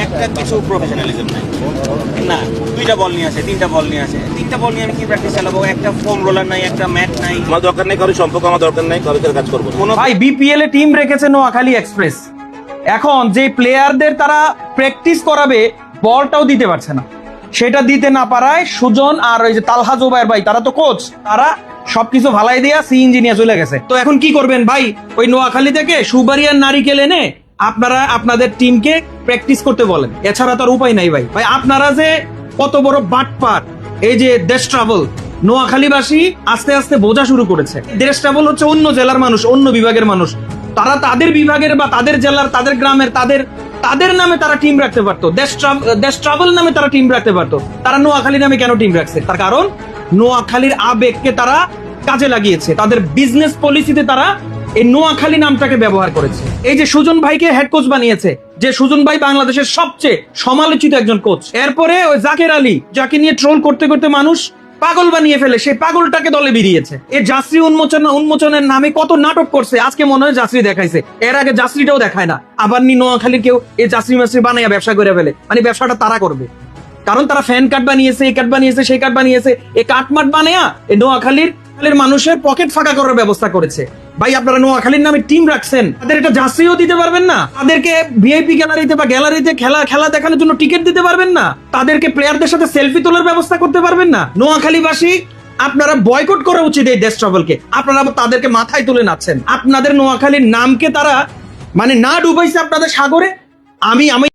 একটা কিছু প্রফেশনালিজম নাই না। দুইটা বল নিয়ে আসে, তিনটা বল নিয়ে আসে, তিনটা বল নিয়ে আমি কি প্র্যাকটিস চালাবো? একটা ফোম রোলার নাই, একটা ম্যাট নাই। আমার দরকার নেই কারো সম্পর্ক, আমার দরকার নেই কারো কাজ করবো। ভাই বিপিএল এ টিম রেখেছে নোয়াখালী এক্সপ্রেস, এখন যে প্লেয়ারদের তারা প্র্যাকটিস করাবে বলটাও দিতে পারছে না। সেটা দিতে না পারায় সুজন আর ওই যে তালহা জোবায়ের ভাই, তারা তো কোচ, তারা সবকিছু ভালাই দিয়া সি ইঞ্জিনিয়ার চলে গেছে। তো এখন কি করবেন ভাই? ওই নোয়াখালী থেকে সুবারিয়ার নারিকেল এনে আপনারা আপনাদের টিমকে প্র্যাকটিস করতে বলেন, এছাড়া তার উপায় নাই ভাই। ভাই আপনারা যে কত বড় বাটপার, এই যে দেশ ট্রাভেল নোয়াখালীবাসী আস্তে আস্তে বোঝা শুরু করেছে। দেশ ট্রাভেল হচ্ছে অন্য জেলার মানুষ, অন্য বিভাগের মানুষ, তারা তাদের বিভাগের বা তাদের জেলার, তাদের গ্রামের, তাদের নামে তারা টিম রাখতে পারতো। দেশ ট্রাভেল নামে তারা টিম রাখতে পারতো। তারা নোয়াখালী নামে কেন টিম রাখছে? তার কারণ নোয়াখালীর আবেগকে তারা কাজে লাগিয়েছে, তাদের বিজনেস পলিসিতে তারা এই নোয়াখালী নামটাকে ব্যবহার করেছে। এই যে সুজন ভাইকে হেড কোচ বানিয়েছে, যে সুজন ভাই বাংলাদেশের সবচেয়ে সমালোচিত একজন কোচ। এরপরে ওই জাকের আলী, যাকে নিয়ে ট্রোল করতে করতে মানুষ পাগল বানিয়ে ফেলে, সেই পাগলটাকে দলে বেরিয়েছে। এই জাসরি উন্মোচনের নামে কত নাটক করছে, আজকে মনে হয় জাসরি দেখাইছে, এর আগে জাসরিটাও দেখায় না। আবার নোয়াখালীর কেউ এই জাসরি মাসরি বানাইয়া ব্যবসা করে ফেলে, মানে ব্যবসাটা তারা করবে, কারণ তারা ফ্যান কার্ড বানিয়েছে, এই কার্ড বানিয়েছে, সেই কার্ড বানিয়েছে, এই কাটমাট বানায়া এই নোয়াখালীর মানুষের পকেট ফাঁকা করার ব্যবস্থা করেছে। ভাই আপনারা নোয়াখালীর নামে টিম রাখছেন, তাদের এটা জার্সিও দিতে পারবেন না, তাদেরকে ভিআইপি গ্যালারিতে বা গ্যালারিতে খেলা দেখানোর জন্য টিকিট দিতে পারবেন না, তাদেরকে প্লেয়ারদের সাথে সেলফি তোলার ব্যবস্থা করতে পারবেন না। নোয়াখালীবাসী আপনারা বয়কট করা উচিত এই দেশ ট্রাভেলকে। আপনারা তাদেরকে মাথায় তুলে নাচছেন, আপনাদের নোয়াখালীর নামকে তারা মানে না ডুবাইছে আপনাদের সাগরে। আমি